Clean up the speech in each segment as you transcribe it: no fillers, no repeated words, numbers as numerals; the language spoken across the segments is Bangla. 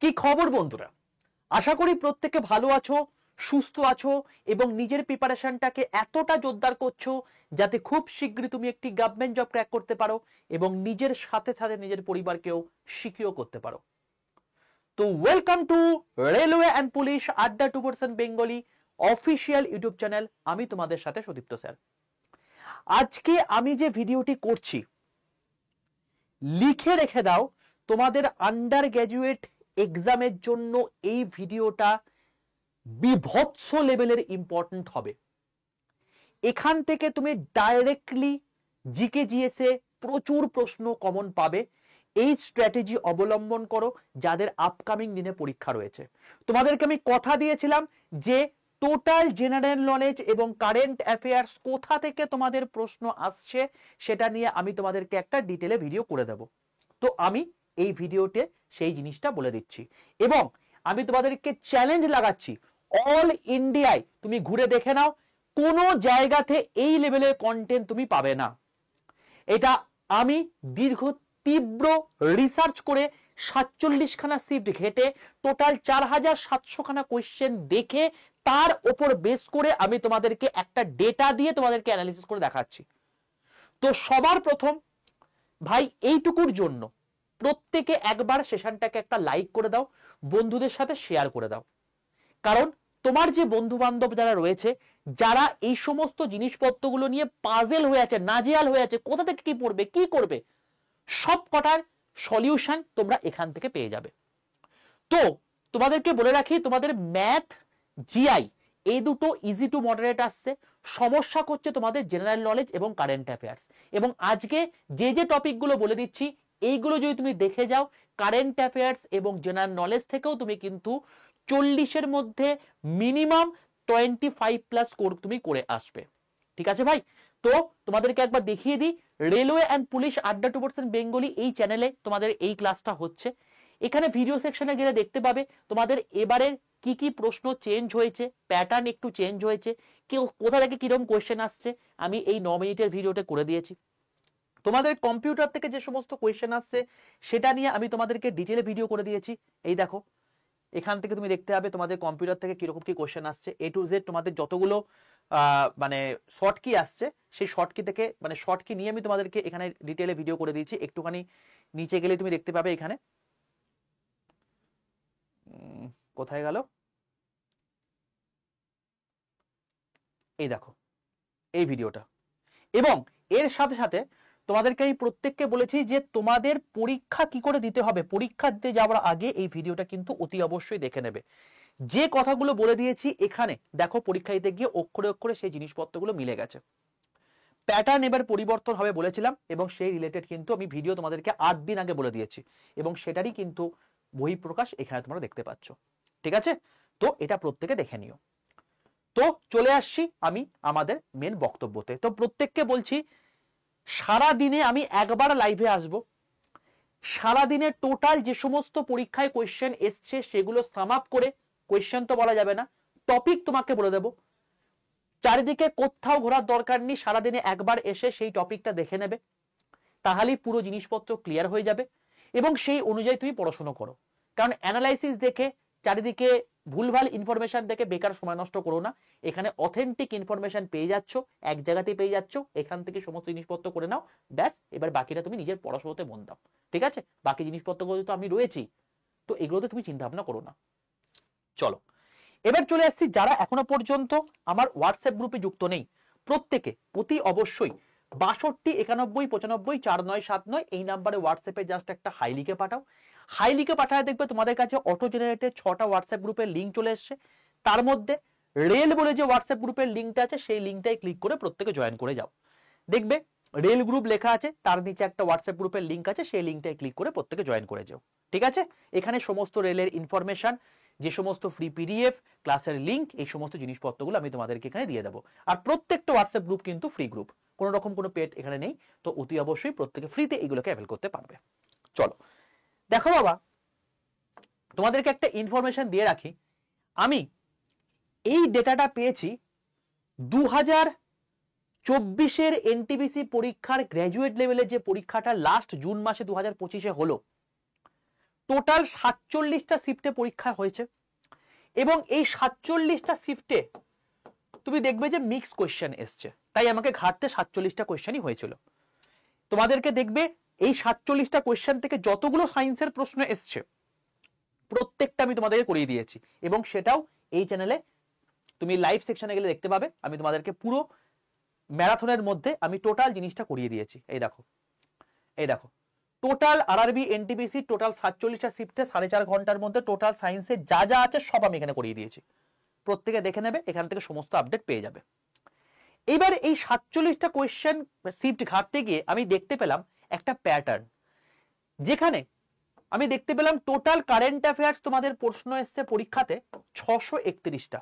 কি খবর বন্ধুরা? আশা করি প্রত্যেকে ভালো আছো, সুস্থ আছো এবং নিজের প্রিপারেশনটাকে এতটা জোরদার করছো যাতে খুব শীঘ্রই তুমি একটি গভর্নমেন্ট জব ক্র্যাক করতে পারো এবং নিজের সাথে সাথে নিজের পরিবারকেও শিখিও করতে পারো। তো welcome to railway and police আড্ডা 2% বেঙ্গলি অফিসিয়াল ইউটিউব চ্যানেল। আমি তোমাদের সাথে সুদীপ্ত স্যার। আজকে আমি যে ভিডিওটি করছি লিখে রেখে দাও, তোমাদের আন্ডার গ্র্যাজুয়েট এক্সামের জন্য এই ভিডিওটা বিভৎস লেভেলের ইম্পর্টেন্ট হবে। এখান থেকে তুমি ডাইরেক্টলি জিকে জিএসে প্রচুর প্রশ্ন কমন পাবে। এই স্ট্র্যাটেজি অবলম্বন করো যাদের আপকামিং দিনে পরীক্ষা রয়েছে। তোমাদেরকে আমি কথা দিয়েছিলাম যে টোটাল জেনারেল নলেজ এবং কারেন্ট অ্যাফেয়ার্স কোথা থেকে তোমাদের প্রশ্ন আসছে সেটা নিয়ে আমি তোমাদেরকে একটা ডিটেলে ভিডিও করে দেব। তো আমি এই ভিডিওতে সেই জিনিসটা বলে দিচ্ছি এবং আমি তোমাদেরকে চ্যালেঞ্জ লাগাচ্ছি, অল ইন্ডিয়ায় তুমি ঘুরে দেখে নাও, কোনো জায়গাতে এই লেভেলের কন্টেন্ট তুমি পাবে না। এটা আমি দীর্ঘ তীব্র রিসার্চ করে 47 খানা শিফট ঘেটে টোটাল 4700 খানা কোয়েশ্চেন দেখে তার উপর বেস করে আমি তোমাদেরকে একটা ডেটা দিয়ে তোমাদেরকে অ্যানালিসিস করে দেখাচ্ছি। তো সবার প্রথম ভাই এইটুকুর জন্য প্রত্যেকে একবার সেশনটাকে একটা লাইক করে দাও, বন্ধুদের সাথে শেয়ার করে দাও। কারণ তোমার যে বন্ধু বান্ধব যারা রয়েছে, যারা এই সমস্ত জিনিসপত্রগুলো নিয়ে পাজেল হয়ে আছে, নাজেহাল হয়ে আছে, কোথা থেকে কি পড়বে কি করবে, সব কটার সলিউশন তোমরা এখান থেকে পেয়ে যাবে। তো তোমাদেরকে বলে রাখি, তোমাদের ম্যাথ জিআই এই দুটো ইজি টু মডারেট আসছে। সমস্যা করছে তোমাদের জেনারেল নলেজ এবং কারেন্ট অ্যাফেয়ার্স। এবং আজকে যে যে টপিকগুলো বলে দিচ্ছি এইগুলো যদি তুমি দেখে যাও, কারেন্ট অ্যাফেয়ার্স এবং জেনারেল নলেজ থেকেও তুমি কিন্তু 40-এর মধ্যে মিনিমাম 25+ স্কোর তুমি করে আসবে। ঠিক আছে ভাই? তো তোমাদেরকে একবার দেখিয়ে দিই, রেলওয়ে অ্যান্ড পুলিশ আড্ডা 2% বেঙ্গলি এই চ্যানেলে তোমাদের এই ক্লাসটা হচ্ছে। এখানে ভিডিও সেকশনে গেলে দেখতে পাবে তোমাদের এবারের কি কি প্রশ্ন চেঞ্জ হয়েছে, প্যাটার্ন একটু চেঞ্জ হয়েছে, কেউ কোথা থেকে কিরকম কোয়েশ্চেন আসছে আমি এই 9 মিনিটের ভিডিওতে করে দিয়েছি। তোমাদের কম্পিউটার থেকে যে সমস্ত কোয়েশ্চেন আসছে সেটা নিয়ে আমি তোমাদেরকে ডিটেলে ভিডিও করে দিয়েছি। এই দেখো, এখান থেকে তুমি দেখতে পাবে তোমাদের কম্পিউটার থেকে কিরকম কি কোয়েশ্চেন আসছে, এ টু জেড তোমাদের যতগুলো মানে শর্ট কি আসছে সেই শর্ট কি থেকে, মানে শর্ট কি নিয়ে আমি তোমাদেরকে এখানে ডিটেলে ভিডিও করে দিয়েছি। একটুখানি নিচে গেলে তুমি দেখতে পাবে এখানে, কোথায় গেল, এই দেখো এই ভিডিওটা। এবং এর সাথে সাথে তোমাদেরকে এই প্রত্যেককে বলেছি যে তোমাদের পরীক্ষা কি করে দিতে হবে, পরীক্ষা দিতে যাওয়ার আগে এই ভিডিওটা কিন্তু অতি অবশ্যই দেখে নেবে। যে কথাগুলো বলে দিয়েছি এখানে দেখো, পরীক্ষা দিতে গিয়ে অক্ষরে অক্ষরে সেই জিনিসপত্রগুলো মিলে গেছে। প্যাটার্ন এবার পরিবর্তন হবে বলেছিলাম এবং সেই রিলেটেড কিন্তু আমি ভিডিও তোমাদেরকে 8 দিন আগে বলে দিয়েছি এবং সেটারই কিন্তু বহিঃপ্রকাশ এখানে তোমরা দেখতে পাচ্ছ। ঠিক আছে? তো এটা প্রত্যেকে দেখে নিও। তো চলে আসছি আমি আমাদের মেন বক্তব্যতে। তো প্রত্যেককে বলছি, সারা দিনে আমি একবার লাইভে আসব। সারা দিনে টোটাল যে সমস্ত পরীক্ষায় কোয়েশ্চেন এসছে সেগুলো সাম আপ করে, কোয়েশ্চেন তো বলা যাবে না, টপিক তোমাকে বলে দেব। চারিদিকে কোথাও ঘোরার দরকার নেই, সারাদিনে একবার এসে সেই টপিকটা দেখে নেবে, তাহলেই পুরো জিনিসপত্র ক্লিয়ার হয়ে যাবে এবং সেই অনুযায়ী তুমি পড়াশোনা করো। কারণ অ্যানালাইসিস দেখে, চারিদিকে ভুলভাল ইনফরমেশন দেখে বেকার সময় নষ্ট করো না। এখানে অথেন্টিক ইনফরমেশন পেয়ে যাচ্ছ, এক জায়গাতেই পেয়ে যাচ্ছ, এখান থেকে সমস্ত জিনিসপত্র করে নাও, ব্যাস। এবার বাকিটা তুমি নিজের পড়াশোনাতে মন দাও। ঠিক আছে? বাকি জিনিসপত্রগুলো তো আমি রয়েছি, তো এগুলোতে তুমি চিন্তা ভাবনা করো না। চলো এবার চলে আসছি, যারা এখনো পর্যন্ত আমার হোয়াটসঅ্যাপ গ্রুপে যুক্ত নেই প্রত্যেকে অতি অবশ্যই 62 91 95 4979 এই নাম্বারে হোয়াটসঅ্যাপে জাস্ট একটা হাই লিখে পাঠাও। হাই লিখে পাঠায় দেখবে তোমাদের কাছে অটো জেনারেটেড 6টা হোয়াটসঅ্যাপ গ্রুপের লিঙ্ক চলে এসছে। তার মধ্যে রেল বলে যে হোয়াটসঅ্যাপ গ্রুপের লিঙ্কটা আছে সেই লিঙ্কটাই ক্লিক করে প্রত্যেকে জয়েন করে যাও। দেখবে রেল গ্রুপ লেখা আছে, তার নিচে একটা হোয়াটসঅ্যাপ গ্রুপের লিঙ্ক আছে, সেই লিঙ্কটাই ক্লিক করে প্রত্যেকে জয়েন করে যাও। ঠিক আছে? এখানে সমস্ত রেলের ইনফরমেশন, যে সমস্ত ফ্রি পিডিএফ, ক্লাসের লিঙ্ক, এই সমস্ত জিনিসপত্রগুলো আমি তোমাদেরকে এখানে দিয়ে দেবো। আর প্রত্যেকটা হোয়াটসঅ্যাপ গ্রুপ কিন্তু ফ্রি গ্রুপ, কোনো রকম কোনো পেড এখানে নেই। তো অতি অবশ্যই প্রত্যেকে ফ্রিতে এগুলোকে অ্যাভেল করতে পারবে। চলো দেখো বাবা, তোমাদেরকে একটা ইনফরমেশন দিয়ে রাখি। আমি এই ডেটাটা পেয়েছি 2024-এর এনটিপিসি পরীক্ষার গ্র্যাজুয়েট লেভেলের যে পরীক্ষাটা লাস্ট জুন মাসে 2025-এ হলো, টোটাল 47টা শিফটে পরীক্ষা হয়েছে এবং এই 47টা শিফটে তুমি দেখবে যে মিক্স কোয়েশ্চেন এসছে, তাই আমাকে ঘাটতে 47টা কোয়েশ্চেনই হয়েছিল। তোমাদেরকে দেখবে এই 47টা কোয়েশ্চেন থেকে যতগুলো সায়েন্সের প্রশ্ন এসছে প্রত্যেকটা আমি তোমাদেরকে করিয়ে দিয়েছি এবং সেটাও এই চ্যানেলে তুমি লাইভ সেকশনে গেলে দেখতে পাবে। আমি তোমাদেরকে পুরো ম্যারাথনের মধ্যে আমি টোটাল জিনিসটা করিয়ে দিয়েছি। এই দেখো টোটাল আরআরবি এনটিপিসি টোটাল 47টা শিফটে 4.5 ঘন্টার মধ্যে টোটাল সায়েন্সে যা যা আছে সব আমি এখানে করিয়ে দিয়েছি। প্রত্যেকে দেখে নেবে, এখান থেকে সমস্ত আপডেট পেয়ে যাবে। এবার এই 47টা কোয়েশ্চেন শিফট ঘাটতে গিয়ে আমি দেখতে পেলাম একটা প্যাটার্ন, যেখানে আমি দেখতে পেলাম টোটাল কারেন্ট অ্যাফেয়ার্স তোমাদের প্রশ্ন এসছে পরীক্ষাতে 631টা।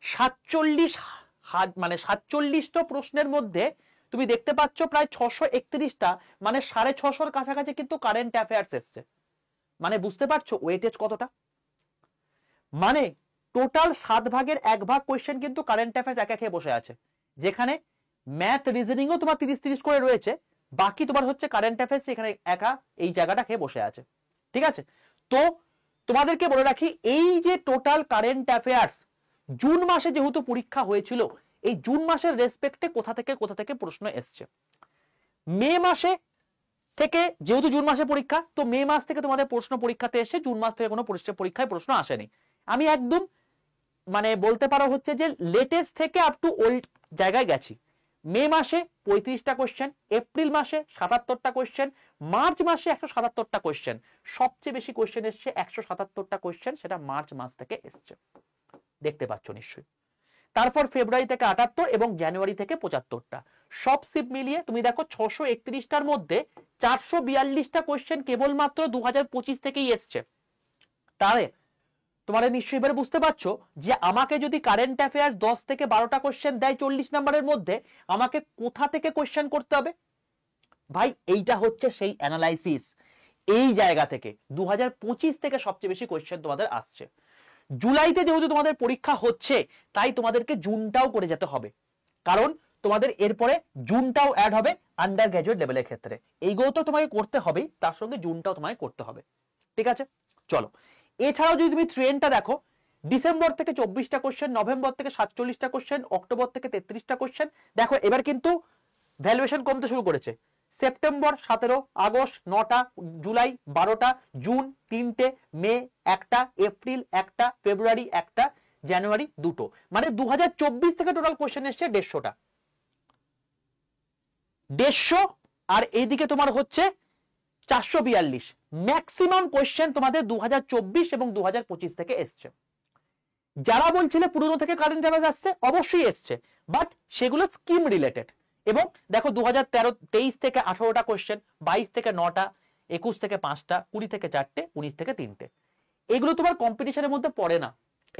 47টা প্রশ্নের মধ্যে তুমি দেখতে পাচ্ছ প্রায় 631টা, মানে 650 কাছাকাছি কিন্তু কারেন্ট অ্যাফেয়ার্স এসছে। মানে বুঝতে পারছো ওয়েটেজ কতটা? মানে টোটাল 7 ভাগের 1 ভাগ কোয়েশ্চেন কিন্তু কারেন্ট অ্যাফেয়ার্স একা খেয়ে বসে আছে, যেখানে ম্যাথ রিজনিংও তোমার 30-30 করে রয়েছে, বাকি তোমার হচ্ছে কারেন্ট অ্যাফেয়ার্স এখানে একা এই জায়গাটা খেয়ে বসে আছে। ঠিক আছে, তো তোমাদেরকে বলে রাখি এই যে টোটাল কারেন্ট অ্যাফেয়ার্স জুন মাসে যেহেতু পরীক্ষা হয়েছিল, এই জুন মাসের রেসপেক্টে কোথা থেকে প্রশ্ন এসছে। মে মাসে থেকে যেহেতু জুন মাসে পরীক্ষা, তো মে মাস থেকে তোমাদের প্রশ্ন পরীক্ষাতে এসে জুন মাস থেকে কোনো পরীক্ষায় প্রশ্ন আসেনি। আমি একদম মানে বলতে পারো হচ্ছে যে লেটেস্ট থেকে আপ টু ওল্ড জায়গায় গেছি। মে মাসে 35টা কোয়েশ্চেন, এপ্রিল মাসে 77টা কোয়েশ্চেন, মার্চ মাসে 177টা কোয়েশ্চেন। সবচেয়ে বেশি কোয়েশ্চেন এসছে 177টা কোয়েশ্চেন, সেটা মার্চ মাস থেকে এসছে, দেখতে পাচ্ছ নিশ্চয়ই। তারপর ফেব্রুয়ারি থেকে 78 এবং জানুয়ারি থেকে 75টা। সব শিফট মিলিয়ে তুমি দেখো 631টার মধ্যে 442টা কোয়েশ্চেন কেবলমাত্র 2025 থেকেই এসছে। তাহলে তোমাদের নিশ্চয়ই এবারে বুঝতে পারছো যে আমাকে যদি কারেন্ট অ্যাফেয়ার্স 10 থেকে 12টা কোয়েশ্চেন দেয় 40 নম্বরের মধ্যে, আমাকে কোথা থেকে কোয়েশ্চেন করতে হবে? ভাই এইটা হচ্ছে সেই অ্যানালাইসিস। এই জায়গা থেকে 2025 থেকে সবচেয়ে বেশি কোয়েশ্চেন তোমাদের আসছে। জুলাইতে যেহেতু তোমাদের পরীক্ষা হচ্ছে, তাই তোমাদেরকে জুনটাও করে যেতে হবে, কারণ তোমাদের এরপরে জুনটাও অ্যাড হবে আন্ডার গ্র্যাজুয়েট লেভেলের ক্ষেত্রে। এইগুলো তো তোমাকে করতে হবেই, তার সঙ্গে জুনটাও তোমাকে করতে হবে। ঠিক আছে, চলো। এছাড়াও যদি তুমি ট্রেনটা দেখো, ডিসেম্বর থেকে 24টা কোশ্চেন, নভেম্বর থেকে 47টা কোশ্চেন, অক্টোবর থেকে 33টা কোশ্চেন। দেখো এবার কিন্তু ভ্যালুয়েশন কমতে শুরু করেছে। সেপ্টেম্বর 17, আগস্ট 9টা, জুলাই 12টা, জুন 3টে, মে 1টা, এপ্রিল 1টা, ফেব্রুয়ারি 1টা, জানুয়ারি 2টো। মানে 2024 থেকে টোটাল কোশ্চেন এসছে 150টা। 150 আর এইদিকে তোমার হচ্ছে 442। ম্যাক্সিমাম কোয়েশ্চেন তোমাদের 2024 এবং 2025 থেকে এসছে। যারা বলছিলে পুরনো থেকে কারেন্ট অ্যাফেয়ার্স আসছে, অবশ্যই এসছে, বাট সেগুলো স্কিম রিলেটেড। এবং দেখো 2023 থেকে 18টা কোয়েশ্চেন, 22 থেকে 9টা, 21 থেকে 5টা, 20 থেকে 4টে, 19 থেকে 3টে। এগুলো তোমার কম্পিটিশনের মধ্যে পড়ে না,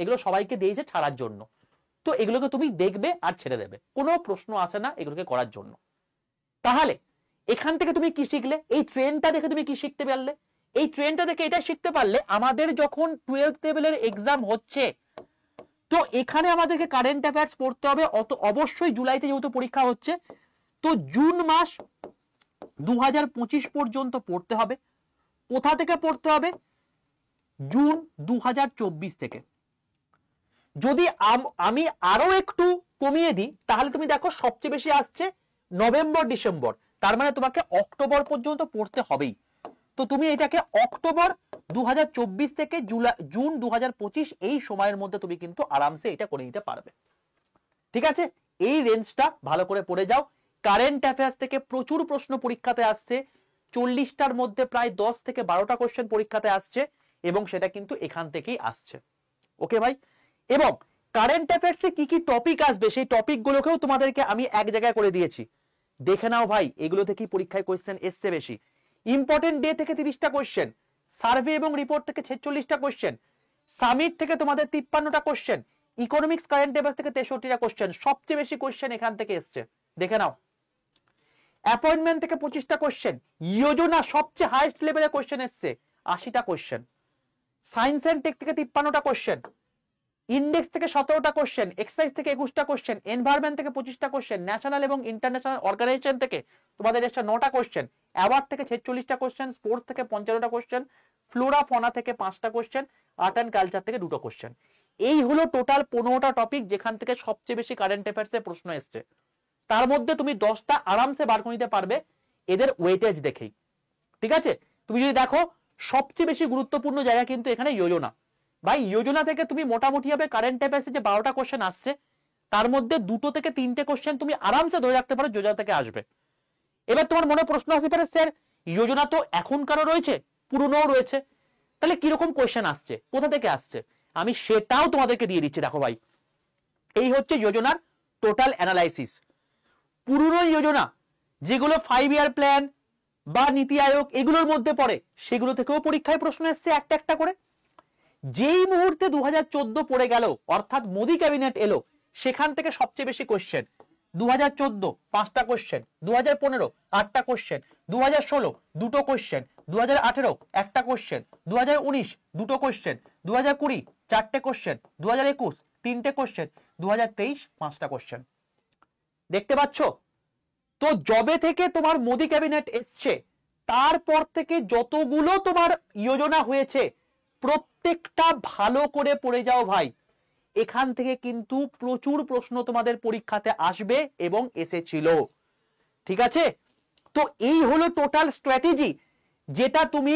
এগুলো সবাইকে দিয়েছে ছাড়ার জন্য। তো এগুলোকে তুমি দেখবে আর ছেড়ে দেবে, কোনো প্রশ্ন আসে না এগুলোকে করার জন্য। তাহলে এখান থেকে তুমি কি শিখলে? এই ট্রেনটা দেখে তুমি কি শিখতে পারলে? এই ট্রেনটা দেখে এটা শিখতে পারলে আমাদের যখন 12th লেভেলের এক্সাম হচ্ছে, তো এখানে আমাদেরকে কারেন্ট অ্যাফেয়ার্স পড়তে হবে। অবশ্যই জুলাইতে যেহেতু পরীক্ষা হচ্ছে, তো জুন মাস 2025 পর্যন্ত পড়তে হবে। কোথা থেকে পড়তে হবে? জুন 2024 থেকে। যদি আমি আরো একটু কমিয়ে দিই, তাহলে তুমি দেখো সবচেয়ে বেশি আসছে নভেম্বর ডিসেম্বর, তার মানে তোমাকে অক্টোবর পর্যন্ত পড়তে হবেই। তো তুমি এটাকে অক্টোবর 2024 থেকে জুন 2025 এই সময়ের মধ্যে তুমি কিন্তু আরামসে এটা করে নিতে পারবে। ঠিক আছে, এই রেঞ্জটা ভালো করে পড়ে যাও। কারেন্ট অ্যাফেয়ার্স থেকে প্রচুর প্রশ্ন পরীক্ষাতে আসছে, 40টার মধ্যে প্রায় 10 থেকে 12টা কোশ্চেন পরীক্ষাতে আসছে, এবং সেটা কিন্তু এখান থেকেই আসছে। ওকে ভাই, এবং কারেন্ট অ্যাফেয়ার্সে কি কি টপিক আসবে সেই টপিকগুলোকেও তোমাদেরকে আমি এক জায়গায় করে দিয়েছি, দেখে নাও ভাই। এগুলো থেকেই পরীক্ষায় কোশ্চেন এসছে বেশি। ইম্পর্টেন্ট ডে থেকে 30টা কোশ্চেন, সার্ভে এবং রিপোর্ট থেকে 46টা কোশ্চেন, সামিট থেকে তোমাদের 53টা কোশ্চেন, ইকোনমিক্স কারেন্ট অ্যাফেয়ার্স থেকে 63টা কোশ্চেন। সবচেয়ে বেশি কোশ্চেন এখান থেকে এসছে, দেখে নাও। অ্যাপয়েন্টমেন্ট থেকে 25টা কোশ্চেন, যোজনা সবচেয়ে হাইয়েস্ট লেভেলে কোশ্চেন এসছে 80টা কোশ্চেন, সায়েন্স এন্ড টেক থেকে 53টা কোশ্চেন, ইন্ডেক্স থেকে 17টা কোশ্চেন, এক্সারসাইজ থেকে 21টা কোশ্চেন, এনভায়রনমেন্ট থেকে 25টা কোশ্চেন, ন্যাশনাল এবং ইন্টারন্যাশনাল অর্গানাইজেশন থেকে তোমাদের এসছে 9টা কোশ্চেন, অ্যাওয়ার্ড থেকে 46টা কোশ্চেন, স্পোর্টস থেকে 55টা কোশ্চেন, ফ্লোরা ফনা থেকে 5টা কোশ্চেন, আর্ট অ্যান্ড কালচার থেকে 2টো কোশ্চেন। এই হলো টোটাল 15টা টপিক যেখান থেকে সবচেয়ে বেশি কারেন্ট অ্যাফেয়ার্সের প্রশ্ন এসছে। তার মধ্যে তুমি 10টা আরামসে বার করে নিতে পারবে এদের ওয়েটেজ দেখেই। ঠিক আছে, তুমি যদি দেখো সবচেয়ে বেশি গুরুত্বপূর্ণ জায়গা কিন্তু এখানে যোজনা। ভাই যোজনা থেকে তুমি মোটামুটি ভাবে কারেন্ট অ্যাফেয়ার্সে যে 12টা কোশ্চেন আসছে তার মধ্যে 2 থেকে 3টে কোশ্চেন তুমি আরামসে ধরে রাখতে পারো যোজনা থেকে আসবে। এবার তোমার মনে প্রশ্ন আসতে পারে, স্যার যোজনা তো এখনকারও রয়েছে, পুরনোও রয়েছে, তাহলে কিরকম কোশ্চেন আসছে, কোথা থেকে আসছে? আমি সেটাও তোমাদেরকে দিয়ে দিচ্ছি। দেখো ভাই, এই হচ্ছে যোজনার টোটাল অ্যানালাইসিস। পুরনো যোজনা যেগুলো 5 ইয়ার প্ল্যান বা নীতি আয়োগ এগুলোর মধ্যে পড়ে, সেগুলো থেকেও পরীক্ষায় প্রশ্ন এসছে একটা একটা করে। যেই মুহূর্তে 2014 পড়ে গেল, অর্থাৎ মোদি ক্যাবিনেট এলো, সেখান থেকে সবচেয়ে বেশি কোশ্চেন। 2014 5টা কোশ্চেন, 2015 8টা কোশ্চেন, 2016 2টো কোশ্চেন, 2018 একটা কোশ্চেন, 2019 2টো কোশ্চেন, 2020 4টে কোশ্চেন, 2021 3টে কোশ্চেন, 2023 5টা কোশ্চেন। দেখতে পাচ্ছ তো? জবে থেকে তোমার মোদি ক্যাবিনেট এসছে তারপর থেকে যতগুলো তোমার যোজনা হয়েছে প্রত্যেকটা ভালো করে পড়ে যাও ভাই। এখান থেকে কিন্তু প্রচুর প্রশ্ন তোমাদের পরীক্ষাতে আসবে এবং এসেছিল। ঠিক আছে, তো এই হলো টোটাল স্ট্র্যাটেজি, যেটা তুমি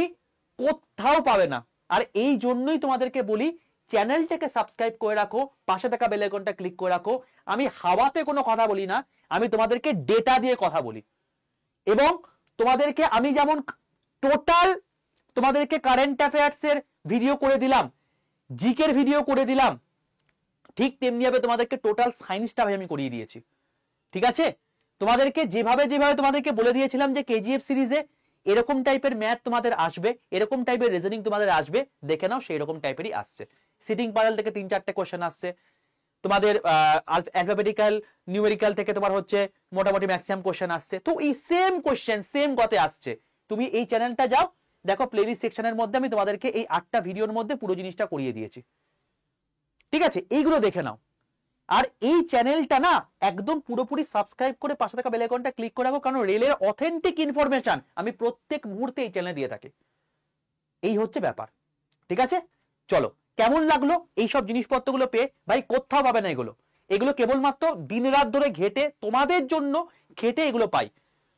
কোথাও পাবে না। আর এই জন্যই তোমাদেরকে বলি চ্যানেলটাকে সাবস্ক্রাইব করে রাখো, পাশে থাকা বেল আইকনটা ক্লিক করে রাখো। আমি হাওয়াতে কোনো কথা বলি না, আমি তোমাদেরকে ডেটা দিয়ে কথা বলি। এবং তোমাদেরকে আমি যেমন টোটাল তোমাদেরকে কারেন্ট অ্যাফেয়ার্স এর ভিডিও করে দিলাম, জিকের ভিডিও করে দিলাম, ঠিক তেমনি ভাবে তোমাদেরকে টোটাল সায়েন্সটা আমি করিয়ে দিয়েছি। ঠিক আছে, তোমাদেরকে যেভাবে যেভাবে তোমাদেরকে বলে দিয়েছিলাম যে কেজিএফ সিরিজে এরকম টাইপের ম্যাথ তোমাদের আসবে, এরকম টাইপের রিজনিং তোমাদের আসবে, দেখে নাও সেই রকম টাইপেরই আসছে। সিটিং প্যানেল থেকে 3-4টে কোশ্চেন আসছে, তোমাদের অ্যালফাবেটিক্যাল নিউমেরিক্যাল থেকে তোমার হচ্ছে মোটামুটি ম্যাক্সিমাম কোশ্চেন আসছে। তো এই সেম কোশ্চেন সেম গতে আসছে। তুমি এই চ্যানেলটা যাও, দেখো প্লেলিস্ট সেকশনের মধ্যে আমি তোমাদেরকে এই 8টা ভিডিওর মধ্যে পুরো জিনিসটা করিয়ে দিয়েছি। ঠিক আছে, এইগুলো দেখে নাও। আর এই চ্যানেলটা না একদম পুরোপুরি সাবস্ক্রাইব করে পাশে থাকা বেল আইকনটা ক্লিক করে রাখো, কারণ রেলের অথেন্টিক ইনফরমেশন আমি প্রত্যেক মুহূর্তে এই চ্যানেলে দিয়ে থাকি। এই হচ্ছে ব্যাপার। ঠিক আছে, চলো, কেমন লাগলো এইসব জিনিসপত্রগুলো পেয়ে? ভাই কোথাও পাবে না এগুলো, এগুলো কেবলমাত্র দিন রাত ধরে ঘেটে তোমাদের জন্য ঘেটে এগুলো পাই।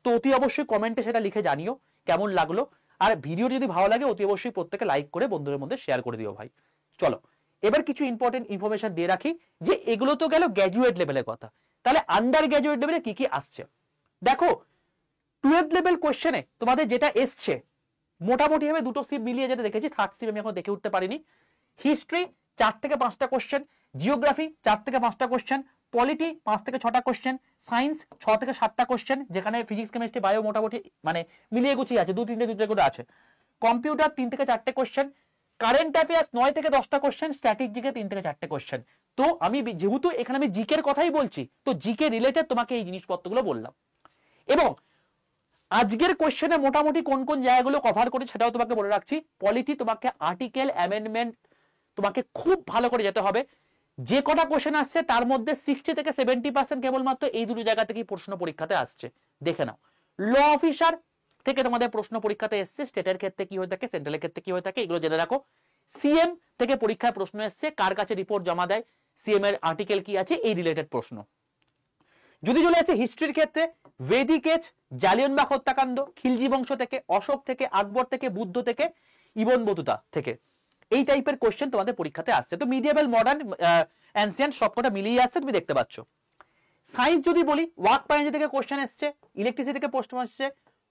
তো অতি অবশ্যই কমেন্টে সেটা লিখে জানিও কেমন লাগলো। আর ভিডিও যদি ভালো লাগে অতি অবশ্যই প্রত্যেকে লাইক করে বন্ধুদের মধ্যে শেয়ার করে দিও ভাই। চলো এবার কিছু ইম্পর্টেন্ট ইনফরমেশন দিয়ে রাখি, যে এগুলো তো গেল গ্র্যাজুয়েট লেভেলের কথা, তাহলে আন্ডার গ্র্যাজুয়েট লেভেলে কি কি আসছে দেখো। 12th লেভেল কোশ্চেনে তোমাদের যেটা এসছে মোটামুটি ভাবে 2টো সিপ মিলিয়ে যেটা দেখেছি, থার্ড সিপ আমি এখন দেখে উঠতে পারিনি। হিস্ট্রি 4 থেকে 5টা কোশ্চেন, জিওগ্রাফি 4 থেকে 5টা কোশ্চেন, পলিটি 5 থেকে 6টা কোশ্চেন, সায়েন্স 6 থেকে 7টা কোশ্চেন, যেখানে ফিজিক্স কেমিস্ট্রি বায়ো মোটামুটি মানে মিলিয়ে গুছিয়ে আছে, 2-3টে করে আছে। কম্পিউটার 3 থেকে 4টে কোশ্চেন, কারেন্ট অ্যাফেয়ার্স 9 থেকে 10টা কোশ্চেন, স্ট্র্যাটেজিকে 3 থেকে 4টে কোশ্চেন। তো আমি যেহেতু এখানে আমি জিকের কথাই বলছি, তো জিকে রিলেটেড তোমাকে এই জিনিসপত্রগুলো বললাম। এবং আজকের কোশ্চেনে মোটামুটি কোন কোন জায়গাগুলো কভার করে সেটাও তোমাকে বলে রাখছি। পলিটি তোমাকে আর্টিকেল অ্যামেন্ডমেন্ট তোমাকে খুব ভালো করে যেতে হবে। যে কটা কোশ্চেন আসছে তার মধ্যে 60 থেকে 70% কেবলমাত্র এই দুটো জায়গা থেকেই প্রশ্ন পরীক্ষাতে আসছে, দেখে নাও। ল অফিসার থেকে তোমাদের প্রশ্ন পরীক্ষাতে এসছে, স্টেটের ক্ষেত্রে কি হয়ে থাকে, সেন্ট্রালের ক্ষেত্রে কি হয়ে থাকে, এগুলো জেনে রাখো। সিএম থেকে পরীক্ষায় প্রশ্ন এসছে, কার কাছে রিপোর্ট জমা দেয়, সিএম এর আর্টিকেল কি আছে, এই রিলেটেড প্রশ্ন। যদি চলে আসে হিস্ট্রির ক্ষেত্রে, ভেদিক এজ, জালিয়ানবাগ হত্যাকাণ্ড, খিলজি বংশ থেকে, অশোক থেকে, আকবর থেকে, বুদ্ধ থেকে, ইবন বতুতা থেকে, এই টাইপের কোশ্চেন তোমাদের পরীক্ষাতে আসছে। তো মিডিয়েভেল, মডার্ন, অ্যানসিয়েন্ট সবকটা মিলিয়ে আসছে, তুমি দেখতে পাচ্ছ। সায়েন্স যদি বলি, ওয়ার্ক পাইনেজি থেকে কোশ্চেন এসছে, ইলেকট্রিসিটি থেকে প্রশ্ন এসছে,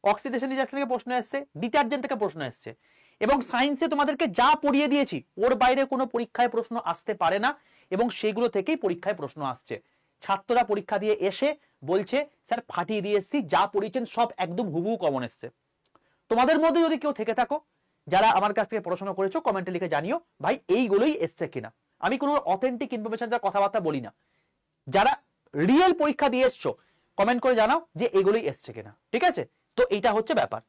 অক্সিডেশন রিজার্ভ থেকে প্রশ্ন এসছে, ডিটারজেন্ট থেকে প্রশ্ন এসছে। এবং সায়েন্সে তোমাদেরকে যা পড়িয়ে দিয়েছি ওর বাইরে কোনো পরীক্ষায় প্রশ্ন আসতে পারে না, এবং সেগুলো থেকেই পরীক্ষায় প্রশ্ন আসছে। ছাত্ররা পরীক্ষা দিয়ে এসে বলছে স্যার ফাটিয়ে দিয়ে এসছি, যা পড়িয়েছেন সব একদম হুবহু কমন এসছে। তোমাদের মধ্যে যদি কেউ থেকে থাকো যারা আমার কাছ থেকে পড়াশোনা করেছো, কমেন্টে লিখে জানিও ভাই এইগুলোই এসছে কিনা। আমি কোনো অথেন্টিক ইনফরমেশন দ্বারা কথাবার্তা বলি না, যারা রিয়েল পরীক্ষা দিয়ে এসছো কমেন্ট করে জানাও যে এগুলোই এসছে কিনা। ঠিক আছে, তো এইটা হচ্ছে ব্যাপার।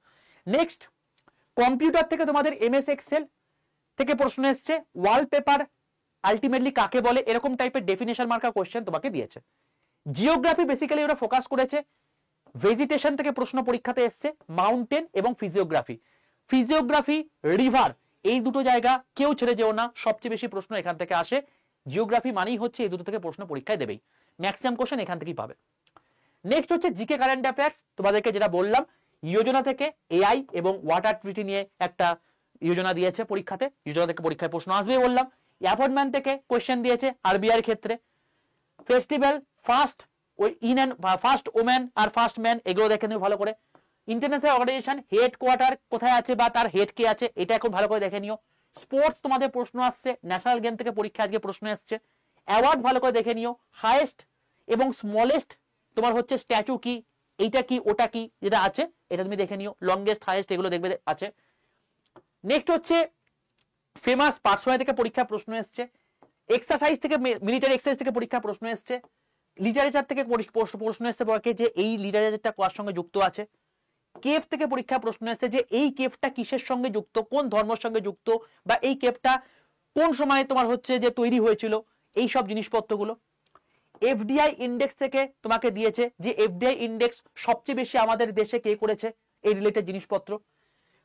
নেক্সট, কম্পিউটার থেকে তোমাদের এমএস এক্সেল থেকে প্রশ্ন এসছে, ওয়ালপেপার আলটিমেটলি কাকে বলে, এরকম টাইপের ডেফিনেশন মার্কা কোশ্চেন তোমাকে দিয়েছে। জিওগ্রাফি বেসিক্যালি ওরা ফোকাস করেছে, ভেজিটেশন থেকে প্রশ্ন পরীক্ষাতে এসছে, মাউন্টেন এবং ফিজিওগ্রাফি। ফিজিওগ্রাফি রিভার এই দুটো জায়গা কেউ ছেড়ে যেও না, সবচেয়ে বেশি প্রশ্ন এখান থেকে আসে। জিওগ্রাফি মানেই হচ্ছে এই দুটো থেকে প্রশ্ন পরীক্ষায় দেবেই, ম্যাক্সিমাম কোশ্চেন এখান থেকেই পাবে। নেক্সট হচ্ছে জিকে কারেন্ট অ্যাফেয়ার্স। তোমাদেরকে যেটা বললাম, যোজনা থেকে এআই এবং ওয়াটার ট্রিটি নিয়ে একটা যোজনা দিয়েছে পরীক্ষাতে, যোজনা থেকে পরীক্ষায় প্রশ্ন আসবে বললাম। অ্যাপয়েন্টমেন্ট থেকে কোয়েশ্চেন দিয়েছে আরবিআই এর ক্ষেত্রে। Festival, first first woman are first man, এগুলো দেখে নিও ভালো করে। ইন্টারন্যাশনাল অর্গানাইজেশন হেড কোয়ার্টার কোথায় আছে বা তার হেড কে আছে, এটা এখন ভালো করে দেখে নিও। স্পোর্টস তোমাদের প্রশ্ন আসছে, ন্যাশনাল গেম থেকে পরীক্ষা আজকে প্রশ্ন এসছে। অ্যাওয়ার্ড ভালো করে দেখে নিও, হাইয়েস্ট এবং স্মলেস্ট তোমার হচ্ছে স্ট্যাচু কি, এইটা কি ওটা কি, যেটা আছে এটা তুমি দেখে নিও। লংগেস্ট, হাইয়েস্ট এগুলো দেখবে আছে। নেক্সট হচ্ছে ফেমাস পার্সোনাল থেকে পরীক্ষা প্রশ্ন এসছে। এক্সারসাইজ থেকে, মিলিটারি এক্সারসাইজ থেকে পরীক্ষা প্রশ্ন এসছে। লিটারেচার থেকে প্রশ্ন এসছে যে এই লিটারেচারটা কার সঙ্গে যুক্ত আছে। কেভ থেকে পরীক্ষা প্রশ্ন এসছে যে এই কেভটা কিসের সঙ্গে যুক্ত, কোন ধর্মের সঙ্গে যুক্ত, বা এই কেভটা কোন সময় তোমার হচ্ছে যে তৈরি হয়েছিল, এই সব জিনিসপত্রগুলো। এফডিআই ইন্ডেক্স থেকে তোমাকে দিয়েছে যে এফডিআই ইন্ডেক্স সবচেয়ে বেশি আমাদের দেশে কে করেছে, এই রিলেটেড জিনিসপত্র।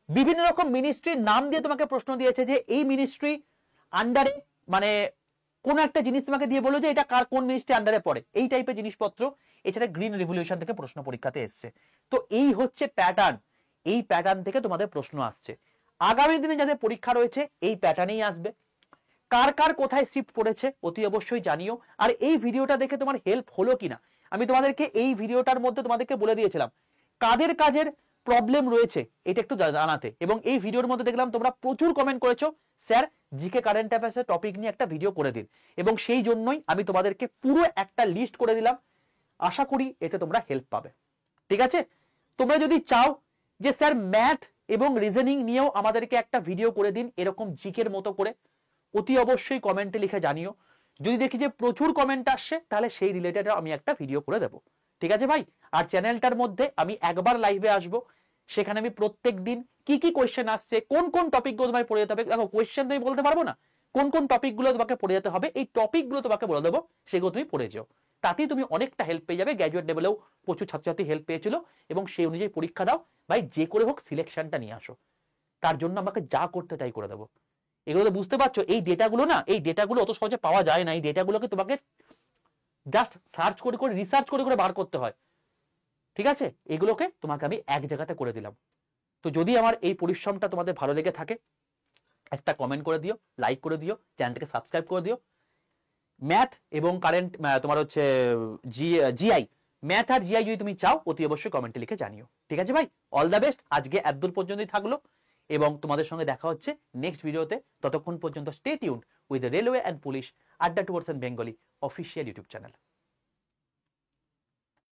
বিভিন্ন রকম মিনিস্ট্রির নাম দিয়ে তোমাকে প্রশ্ন দিয়েছে যে এই মিনিস্ট্রি আন্ডারে, মানে কোন একটা জিনিস তোমাকে দিয়ে বলো যে এটা কার কোন মিনিস্ট্রি আন্ডারে পড়ে, এই টাইপের জিনিসপত্র। এছাড়া গ্রিন রিভলিউশন থেকে প্রশ্ন পরীক্ষাতে এসছে। তো এই হচ্ছে প্যাটার্ন, এই প্যাটার্ন থেকে তোমাদের প্রশ্ন আসছে। আগামী দিনে যাদের পরীক্ষা রয়েছে এই প্যাটার্নেই আসবে। কার কার কোথায় শিফট পড়েছে অতি অবশ্যই জানিও। আর এই ভিডিওটা দেখে তোমার হেল্প হলো কিনা, আমি তোমাদেরকে এই ভিডিওটার মধ্যে তোমাদেরকে বলে দিয়েছিলাম কাদের কাজের প্রবলেম রয়েছে এটা একটু জানাতে, এবং এই ভিডিওর মধ্যে দেখলাম তোমরা প্রচুর কমেন্ট করেছো স্যার জিকে কারেন্ট অ্যাফেয়ার্সের টপিক নিয়ে একটা ভিডিও করে দিন, এবং সেই জন্যই আমি তোমাদেরকে পুরো একটা লিস্ট করে দিলাম। আশা করি এতে তোমরা হেল্প পাবে। ঠিক আছে, তোমরা যদি চাও যে স্যার ম্যাথ এবং রিজনিং নিয়েও আমাদেরকে একটা ভিডিও করে দিন এরকম জিকের মতো করে, অতি অবশ্যই কমেন্টে লিখে জানিও। যদি দেখি যে প্রচুর কমেন্ট আসছে তাহলে সেই রিলেটেড আমি একটা ভিডিও করে দেবো। ঠিক আছে ভাই, আর চ্যানেলটার মধ্যে আমি একবার লাইভে আসবো, সেখানে আমি প্রত্যেক দিন কি কি কোয়েশ্চেন আসছে, কোন কোন টপিকগুলো তোমায় পড়ে যেতে হবে, দেখো কোয়েশ্চেন তুমি বলতে পারবো না, কোন কোন টপিকগুলো তোমাকে পড়ে যেতে হবে, এই টপিকগুলো তোমাকে বলে দেবো, সেগুলো তুমি পড়ে যাও। তাতেই তুমি অনেকটা হেল্প পেয়ে যাবে। গ্র্যাজুয়েট লেভেলেও প্রচুর ছাত্রছাত্রী হেল্প পেয়েছিল, এবং সেই অনুযায়ী পরীক্ষা দাও ভাই, যে করে হোক সিলেকশনটা নিয়ে আসো। তার জন্য আমাকে যা করতে তাই করে দেবো। এগুলো তো বুঝতে পারছো, এই ডেটাগুলো না, এই ডেটাগুলো অত সহজে পাওয়া যায় না। এই ডেটাগুলোকে তোমাকে জাস্ট সার্চ করে করে, রিসার্চ করে করে বার করতে হয়। ঠিক আছে, এগুলোকে তোমাকে আমি এক জায়গাতে করে দিলাম। তো যদি আমার এই পরিশ্রমটা তোমাদের ভালো লেগে থাকে, একটা কমেন্ট করে দিও, লাইক করে দিও, চ্যানেলটাকে সাবস্ক্রাইব করে দিও। ম্যাথ এবং কারেন্ট তোমার হচ্ছে জিআই, ম্যাথ আর জিআই যদি তুমি চাও অতি অবশ্যই কমেন্টে লিখে জানিও। ঠিক আছে ভাই, অল দ্য বেস্ট। আজকে এতদূর পর্যন্তই থাকলো, এবং তোমাদের সঙ্গে দেখা হচ্ছে নেক্সট ভিডিওতে। ততক্ষণ পর্যন্ত stay tuned with railway and police আড্ডা 2% বেঙ্গলি অফিসিয়াল ইউটিউব চ্যানেল।